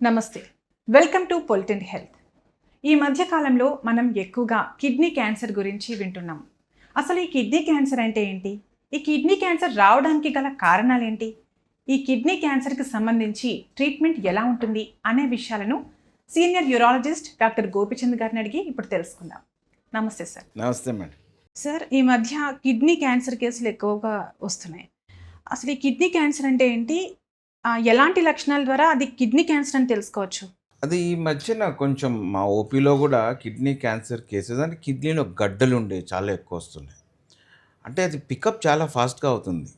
నమస్తే. Welcome to పొలిటిన్ health. ఈ మధ్య కాలంలో మనం ఎక్కువగా కిడ్నీ క్యాన్సర్ గురించి వింటున్నాం. అసలు ఈ కిడ్నీ క్యాన్సర్ అంటే ఏంటి? ఈ కిడ్నీ క్యాన్సర్ రావడానికి గల కారణాలేంటి? ఈ కిడ్నీ క్యాన్సర్కి సంబంధించి ట్రీట్మెంట్ ఎలా ఉంటుంది అనే విషయాలను సీనియర్ యూరాలజిస్ట్ డాక్టర్ గోపిచంద్ గారిని అడిగి ఇప్పుడు తెలుసుకుందాం. నమస్తే సార్. నమస్తే మేడం. సార్, ఈ మధ్య కిడ్నీ క్యాన్సర్ కేసులు ఎక్కువగా వస్తున్నాయి. అసలు ఈ కిడ్నీ క్యాన్సర్ అంటే ఏంటి? ఎలాంటి లక్షణాల ద్వారా అది కిడ్నీ క్యాన్సర్ అని తెలుసుకోవచ్చు? అది ఈ మధ్యన కొంచెం మా ఓపీలో కూడా కిడ్నీ క్యాన్సర్ కేసెస్ అంటే కిడ్నీలో గడ్డలు ఉండే చాలా ఎక్కువ వస్తున్నాయి. అంటే అది పికప్ చాలా ఫాస్ట్గా అవుతుంది.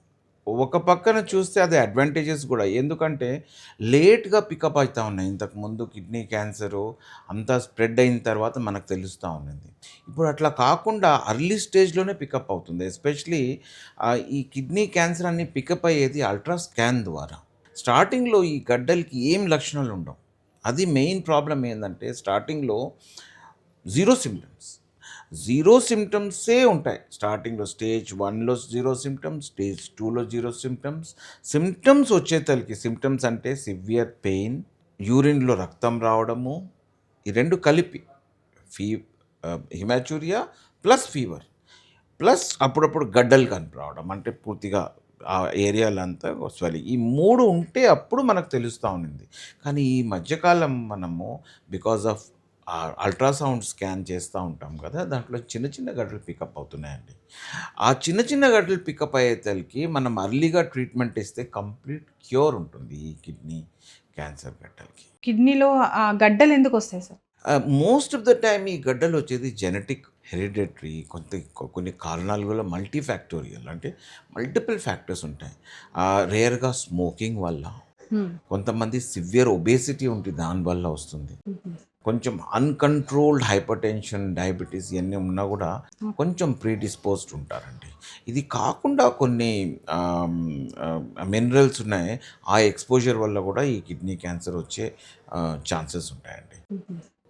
ఒక పక్కన చూస్తే అది అడ్వాంటేజెస్ కూడా, ఎందుకంటే లేట్గా పికప్ అవుతూ ఉన్నాయి. ఇంతకుముందు కిడ్నీ క్యాన్సరు అంతా స్ప్రెడ్ అయిన తర్వాత మనకు తెలుస్తూ ఉన్నది. ఇప్పుడు అట్లా కాకుండా అర్లీ స్టేజ్లోనే పికప్ అవుతుంది. ఎస్పెషలీ ఈ కిడ్నీ క్యాన్సర్ అన్ని పికప్ అయ్యేది అల్ట్రా స్కాన్ ద్వారా. స్టార్టింగ్లో ఈ గడ్డలకి ఏం లక్షణాలు ఉండవు. అది మెయిన్ ప్రాబ్లం ఏంటంటే స్టార్టింగ్లో జీరో సిమ్టమ్సే ఉంటాయి. స్టార్టింగ్లో స్టేజ్ 1లో జీరో సిమ్టమ్స్, స్టేజ్ 2లో జీరో సిమ్టమ్స్ వచ్చేతలకి సిమ్టమ్స్ అంటే సివియర్ పెయిన్, యూరిన్లో రక్తం రావడము, ఈ రెండు కలిపి హిమాచ్యూరియా ప్లస్ ఫీవర్ ప్లస్ అప్పుడప్పుడు గడ్డలు కనిపి అంటే పూర్తిగా ఆ ఏరియాలంతా స్వెల్లింగ్, ఈ మూడు ఉంటే అప్పుడు మనకు తెలుస్తూ ఉన్నింది. కానీ ఈ మధ్యకాలం మనము బికాజ్ ఆఫ్ అల్ట్రాసౌండ్ స్కాన్ చేస్తూ ఉంటాం కదా, దాంట్లో చిన్న చిన్న గడ్డలు పికప్ అవుతున్నాయండి. ఆ చిన్న చిన్న గడ్డలు పికప్ అయ్యేతలకి మనం అర్లీగా ట్రీట్మెంట్ ఇస్తే కంప్లీట్ క్యూర్ ఉంటుంది ఈ కిడ్నీ క్యాన్సర్ గడ్డలకి. కిడ్నీలో గడ్డలు ఎందుకు వస్తాయి sir? Most of the time ఈ గడ్డలు వచ్చేది జెనెటిక్, హెరిడిటరీ, కొన్ని కారణాలు కూడా మల్టీ ఫ్యాక్టోరియల్, అంటే మల్టిపుల్ ఫ్యాక్టర్స్ ఉంటాయి. రేర్గా స్మోకింగ్ వల్ల, కొంతమంది సివియర్ ఒబేసిటీ ఉంటుంది దానివల్ల వస్తుంది, కొంచెం అన్కంట్రోల్డ్ హైపర్ టెన్షన్, డయాబెటీస్ ఇవన్నీ ఉన్నా కూడా కొంచెం ప్రీడిస్పోజ్డ్ ఉంటారండి. ఇది కాకుండా కొన్ని మినరల్స్ ఉన్నాయి, ఆ ఎక్స్పోజర్ వల్ల కూడా ఈ కిడ్నీ క్యాన్సర్ వచ్చే ఛాన్సెస్ ఉంటాయండి.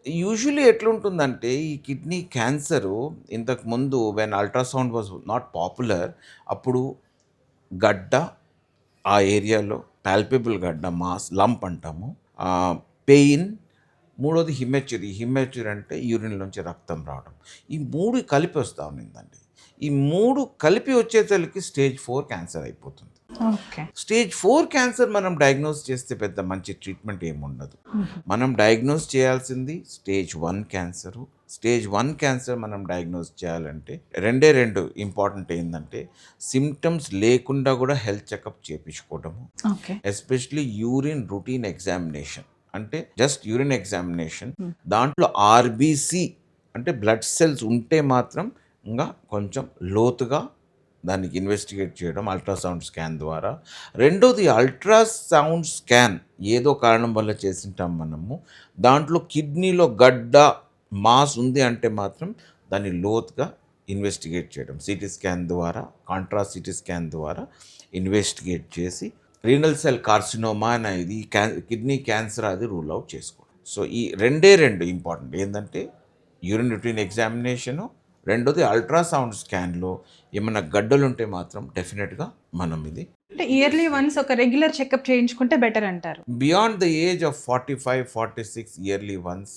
యూజువల్లీ ఎట్లుంటుందంటే ఈ కిడ్నీ క్యాన్సరు ఇంతకుముందు when ultrasound was not popular, అప్పుడు గడ్డ ఆ ఏరియాలో పాల్పబుల్ గడ్డ, మాస్ లంప్ అంటాము, పెయిన్, మూడోది హిమెచ్యూరీ అంటే యూరిన్ నుంచి రక్తం రావడం, ఈ మూడు కలిపి వస్తూ ఉన్నిందండి. ఈ మూడు కలిపి వచ్చేసరికి స్టేజ్ 4 క్యాన్సర్ అయిపోతుంది. స్టేజ్ 4 క్యాన్సర్ మనం డయాగ్నోస్ చేస్తే పెద్ద మంచి ట్రీట్మెంట్ ఏముండదు. మనం డయాగ్నోస్ చేయాల్సింది స్టేజ్ 1 క్యాన్సరు. స్టేజ్ 1 క్యాన్సర్ మనం డయాగ్నోస్ చేయాలంటే రెండు ఇంపార్టెంట్ ఏంటంటే సిమ్టమ్స్ లేకుండా కూడా హెల్త్ చెకప్ చేయించుకోవడము, ఎస్పెషలీ యూరిన్ రొటీన్ ఎగ్జామినేషన్, అంటే జస్ట్ యూరిన్ ఎగ్జామినేషన్, దాంట్లో ఆర్బీసీ అంటే బ్లడ్ సెల్స్ ఉంటే మాత్రం ఇంకా కొంచెం లోతుగా దానికి ఇన్వెస్టిగేట్ చేయడం అల్ట్రాసౌండ్ స్కాన్ ద్వారా. రెండోది అల్ట్రాసౌండ్ స్కాన్ ఏదో కారణం వల్ల చేసింటాం మనము, దాంట్లో కిడ్నీలో గడ్డ మాస్ ఉంది అంటే మాత్రం దాన్ని లోతుగా ఇన్వెస్టిగేట్ చేయడం, సిటీ స్కాన్ ద్వారా, కాంట్రాస్ట్ సిటీ స్కాన్ ద్వారా ఇన్వెస్టిగేట్ చేసి రీనల్ సెల్ కార్సినోమా అనేది కిడ్నీ క్యాన్సర్ అది రూల్ అవుట్ చేసుకోవడం. సో ఈ రెండు ఇంపార్టెంట్ ఏంటంటే యూరిన్ రొటీన్ ఎగ్జామినేషను, రెండోది అల్ట్రాసౌండ్ స్కాన్లో ఏమైనా గడ్డలు ఉంటే మాత్రం డెఫినెట్గా మనం ఇది అంటే ఇయర్లీ వన్స్ ఒక రెగ్యులర్ చెకప్ చేయించుకుంటే బెటర్ అంటారు. Beyond the age of 45-46 yearly once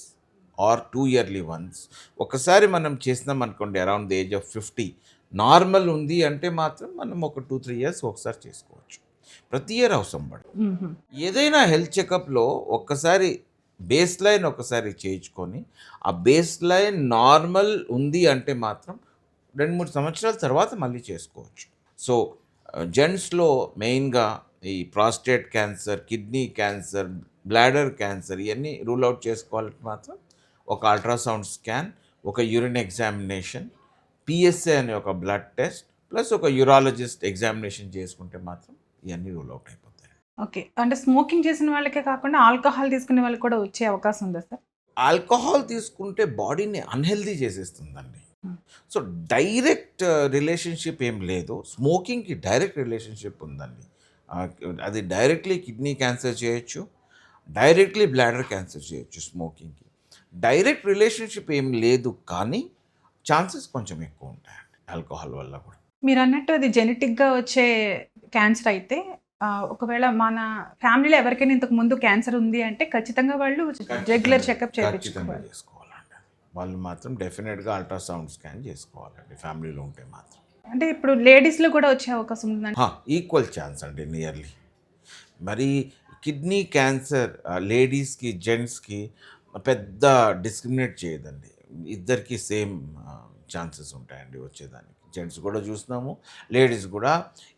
or 2 yearly once ఒకసారి మనం చేసినాం అనుకోండి, around the age of 50 normal ఉంది అంటే మాత్రం మనం ఒక 2-3 ఇయర్స్ ఒకసారి చేసుకోవచ్చు. ప్రతి ఇయర్ అవసరం పడదు. ఏదైనా హెల్త్ చెకప్లో ఒక్కసారి బేస్ లైన్ ఒకసారి చేయించుకొని ఆ బేస్ లైన్ నార్మల్ ఉంది అంటే మాత్రం 2-3 సంవత్సరాల తర్వాత మళ్ళీ చేసుకోవచ్చు. సో జెంట్స్లో మెయిన్గా ఈ prostate cancer, kidney cancer, bladder cancer ఇవన్నీ రూల్ అవుట్ చేసుకోవాలంటే మాత్రం ఒక అల్ట్రాసౌండ్ స్కాన్, ఒక యూరిన్ ఎగ్జామినేషన్, పిఎస్ఏ అనే ఒక బ్లడ్ టెస్ట్ ప్లస్ ఒక యూరాలజిస్ట్ ఎగ్జామినేషన్ చేసుకుంటే మాత్రం ఇవన్నీ రూల్ అవుట్ అయిపోతాయి. ఓకే, అంటే స్మోకింగ్ చేసిన వాళ్ళకే కాకుండా ఆల్కహాల్ తీసుకునే వాళ్ళకి కూడా వచ్చే అవకాశం ఉందా సార్? ఆల్కహాల్ తీసుకుంటే బాడీని అన్హెల్దీ చేసేస్తుందండి. సో డైరెక్ట్ రిలేషన్షిప్ ఏం లేదు, స్మోకింగ్కి డైరెక్ట్ రిలేషన్షిప్ ఉందండి. అది డైరెక్ట్లీ కిడ్నీ క్యాన్సర్ చేయొచ్చు, డైరెక్ట్లీ బ్లాడర్ క్యాన్సర్ చేయొచ్చు. స్మోకింగ్కి డైరెక్ట్ రిలేషన్షిప్ ఏం లేదు, కానీ ఛాన్సెస్ కొంచెం ఎక్కువ ఉంటాయండి ఆల్కహాల్ వల్ల కూడా. మీరు అన్నట్టు అది జెనెటిక్గా వచ్చే క్యాన్సర్ అయితే ఒకవేళ మన ఫ్యామిలీలో ఎవరికైనా ఇంతకు ముందు క్యాన్సర్ ఉంది అంటే ఖచ్చితంగా వాళ్ళు రెగ్యులర్ చెకప్ ఖచ్చితంగా చేయించుకోవాలి. చేసుకోవాలండి. వాళ్ళు మాత్రం డెఫినెట్గా అల్ట్రాసౌండ్ స్కాన్ చేసుకోవాలండి ఫ్యామిలీలో ఉంటే మాత్రం. అంటే ఇప్పుడు లేడీస్లో కూడా వచ్చే అవకాశం ఉందండి. ఈక్వల్ ఛాన్స్ అండి నియర్లీ. మరి కిడ్నీ క్యాన్సర్ లేడీస్కి జెంట్స్కి పెద్ద డిస్క్రిమినేట్ చేయదండి. ఇద్దరికి సేమ్ ఛాన్సెస్ ఉంటాయండి వచ్చేదానికి. జెంట్స్ కూడా చూస్తున్నాము, లేడీస్ కూడా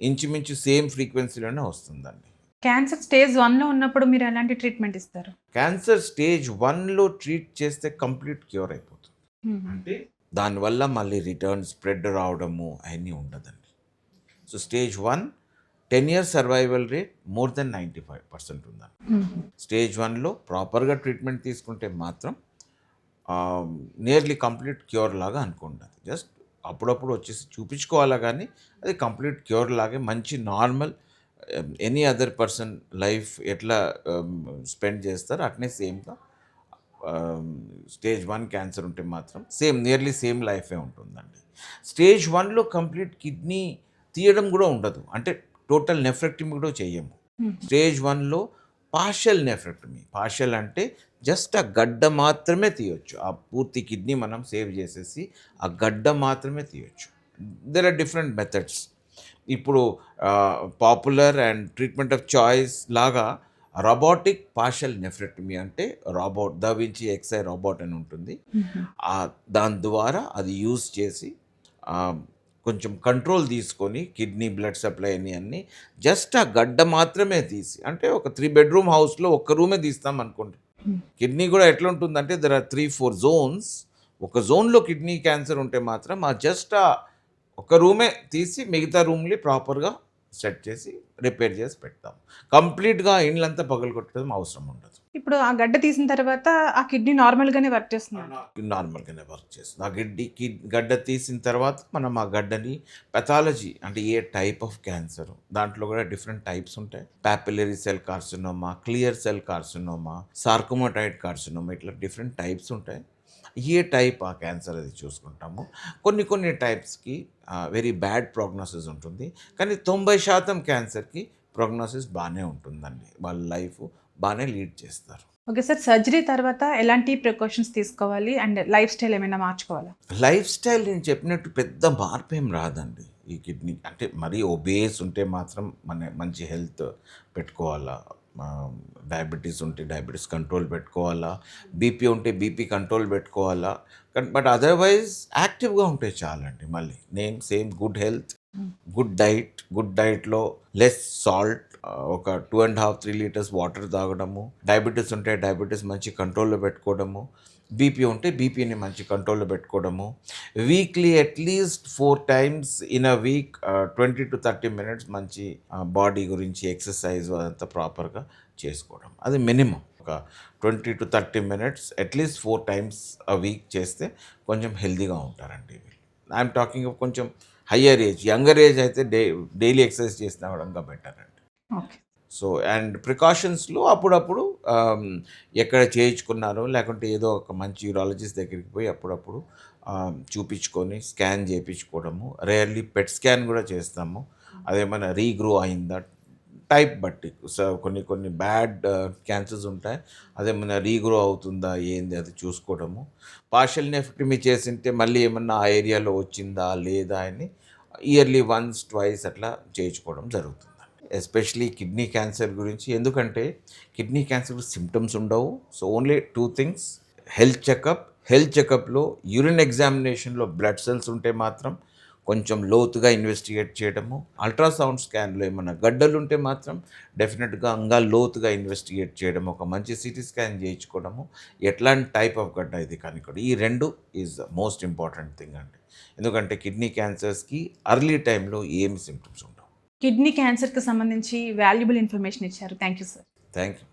ఇంచుమించు సేమ్ ఫ్రీక్వెన్సీలోనే వస్తుందండి. క్యాన్సర్ స్టేజ్ 1లో ఉన్నప్పుడు మీరు ఎలాంటి ట్రీట్మెంట్ ఇస్తారు? క్యాన్సర్ స్టేజ్ 1లో ట్రీట్ చేస్తే కంప్లీట్ క్యూర్ అయిపోతుంది. అంటే దానివల్ల మళ్ళీ రిటర్న్ స్ప్రెడ్ రావడము అవన్నీ ఉండదండి. So stage 1 10 years survival rate more than 95% ఉందండి. స్టేజ్ 1లో ప్రాపర్గా ట్రీట్మెంట్ తీసుకుంటే మాత్రం నియర్లీ కంప్లీట్ క్యూర్ లాగా అనుకోండి. అది జస్ట్ అప్పుడప్పుడు వచ్చేసి చూపించుకోవాలా, కానీ అది కంప్లీట్ క్యూర్ లాగే మంచి normal any other person life ఎట్లా స్పెండ్ చేస్తారు అట్నే సేమ్గా స్టేజ్ 1 క్యాన్సర్ ఉంటే మాత్రం నియర్లీ సేమ్ లైఫే ఉంటుందండి. స్టేజ్ 1లో కంప్లీట్ కిడ్నీ తీయడం కూడా ఉండదు, అంటే టోటల్ నెఫ్రెక్టమీ కూడా చేయము. స్టేజ్ 1లో పార్షియల్ నెఫ్రెక్టమీ. పార్షియల్ అంటే జస్ట్ ఆ గడ్డ మాత్రమే తీయొచ్చు. ఆ పూర్తి కిడ్నీ మనం సేవ్ చేసేసి ఆ గడ్డ మాత్రమే తీయొచ్చు. There are different methods. ఇప్పుడు popular and treatment of choice లాగా రోబోటిక్ పార్షియల్ నెఫ్రెక్టమీ అంటే దా వించి ఎక్స్ఐ రోబోట్ అని ఉంటుంది. దాని ద్వారా అది యూజ్ చేసి కొంచెం కంట్రోల్ తీసుకొని కిడ్నీ బ్లడ్ సప్లై అన్నీ జస్ట్ ఆ గడ్డ మాత్రమే తీసి, అంటే ఒక 3 bedroom హౌస్లో ఒక్క రూమే తీస్తాం అనుకోండి. కిడ్నీ కూడా ఎట్లా ఉంటుందంటే దెర్ ఆర్ 3-4 zones. ఒక జోన్లో కిడ్నీ క్యాన్సర్ ఉంటే మాత్రం ఆ జస్ట్ ఒక రూమే తీసి మిగతా రూమ్ని ప్రాపర్గా సెట్ చేసి రిపేర్ చేసి పెడతాం. కంప్లీట్గా ఇండ్లంతా పగలగొట్టడం అవసరం ఉండదు. ఇప్పుడు ఆ గడ్డ తీసిన తర్వాత ఆ కిడ్నీ నార్మల్గానే వర్క్ చేస్తుంది. నార్మల్గానే వర్క్ చేస్తుంది. ఆ గడ్డ తీసిన తర్వాత మనం ఆ గడ్డని పెథాలజీ అంటే ఏ టైప్ ఆఫ్ క్యాన్సర్, దాంట్లో కూడా డిఫరెంట్ టైప్స్ ఉంటాయి. Papillary cell carcinoma, clear cell carcinoma, sarcomatoid carcinoma, ఇట్లా డిఫరెంట్ టైప్స్ ఉంటాయి. ఏ టైప్ ఆ క్యాన్సర్ అది చూసుకుంటాము. కొన్ని టైప్స్కి వెరీ బ్యాడ్ ప్రోగ్నోసిస్ ఉంటుంది, కానీ 90% క్యాన్సర్కి ప్రోగ్నోసిస్ బాగానే ఉంటుందండి. వాళ్ళ లైఫ్ బాగానే లీడ్ చేస్తారు. ఓకే సార్, సర్జరీ తర్వాత ఎలాంటి ప్రికాషన్స్ తీసుకోవాలి అండ్ లైఫ్ స్టైల్ ఏమైనా మార్చుకోవాలా? లైఫ్ స్టైల్ నేను చెప్పినట్టు పెద్ద మార్పు ఏం రాదండి. ఈ కిడ్నీ అంటే మరీ ఒబేస్ ఉంటే మాత్రం మంచి హెల్త్ పెట్టుకోవాలా. డయాబెటీస్ ఉంటే డయాబెటీస్ కంట్రోల్ పెట్టుకోవాలా. బీపీ ఉంటే బీపీ కంట్రోల్ పెట్టుకోవాలా. బట్ అదర్వైజ్ యాక్టివ్గా ఉంటే చాలండి. మళ్ళీ సేమ్ గుడ్ హెల్త్, గుడ్ డైట్లో లెస్ సాల్ట్, ఒక 2.5-3 liters వాటర్ తాగడము. డయాబెటీస్ ఉంటే డయాబెటీస్ మంచి కంట్రోల్లో పెట్టుకోవడము. బీపీ ఉంటే బీపీని మంచి కంట్రోల్లో పెట్టుకోవడము. Weekly at least 4 times in a week 20 to 30 minutes మంచి బాడీ గురించి ఎక్సర్సైజ్ అదంతా ప్రాపర్గా చేసుకోవడం. అది మినిమం ఒక 20 to 30 minutes at least 4 times a week చేస్తే కొంచెం హెల్తీగా ఉంటారండి. ఐఎమ్ టాకింగ్ ఆఫ్ కొంచెం హయ్యర్ ఏజ్. యంగర్ ఏజ్ అయితే డైలీ ఎక్సర్సైజ్ చేసినా కూడా ఇంకా బెటర్ అండి. ఓకే. సో అండ్ ప్రికాషన్స్లో అప్పుడప్పుడు ఎక్కడ చేయించుకున్నారో లేకుంటే ఏదో ఒక మంచి యూరాలజిస్ట్ దగ్గరికి పోయి అప్పుడప్పుడు చూపించుకొని స్కాన్ చేయించుకోవడము. రేర్లీ పెట్ స్కాన్ కూడా చేస్తాము. అదేమైనా రీగ్రో అయిందా టైప్ బట్టి. సో కొన్ని బ్యాడ్ క్యాన్సర్స్ ఉంటాయి, అదేమైనా రీగ్రో అవుతుందా ఏంది అది చూసుకోవడము. పార్షియల్ నెఫ్రెక్టమీ చేసింటే మళ్ళీ ఏమన్నా ఆ ఏరియాలో వచ్చిందా లేదా అని ఇయర్లీ 1-2 అట్లా చేయించుకోవడం జరుగుతుంది. ఎస్పెషలీ కిడ్నీ క్యాన్సర్ గురించి, ఎందుకంటే కిడ్నీ క్యాన్సర్ సిమ్టమ్స్ ఉండవు. సో ఓన్లీ 2 things: హెల్త్ చెకప్లో యూరిన్ ఎగ్జామినేషన్లో బ్లడ్ సెల్స్ ఉంటే మాత్రం కొంచెం లోతుగా ఇన్వెస్టిగేట్ చేయడము. అల్ట్రాసౌండ్ స్కాన్లో ఏమన్నా గడ్డలు ఉంటే మాత్రం డెఫినెట్గా ఇంకా లోతుగా ఇన్వెస్టిగేట్ చేయడం, ఒక మంచి సిటీ స్కాన్ చేయించుకోవడము, ఎట్లాంటి టైప్ ఆఫ్ గడ్డ ఇది కనుక్కోవడం. ఈ 2 is the most important thing అండి. ఎందుకంటే కిడ్నీ క్యాన్సర్స్కి ఎర్లీ టైంలో ఏమి సిమ్టమ్స్ ఉండవు. కిడ్నీ క్యాన్సర్కి సంబంధించి వాల్యుబుల్ ఇన్ఫర్మేషన్ ఇచ్చారు. Thank you sir. Thank you.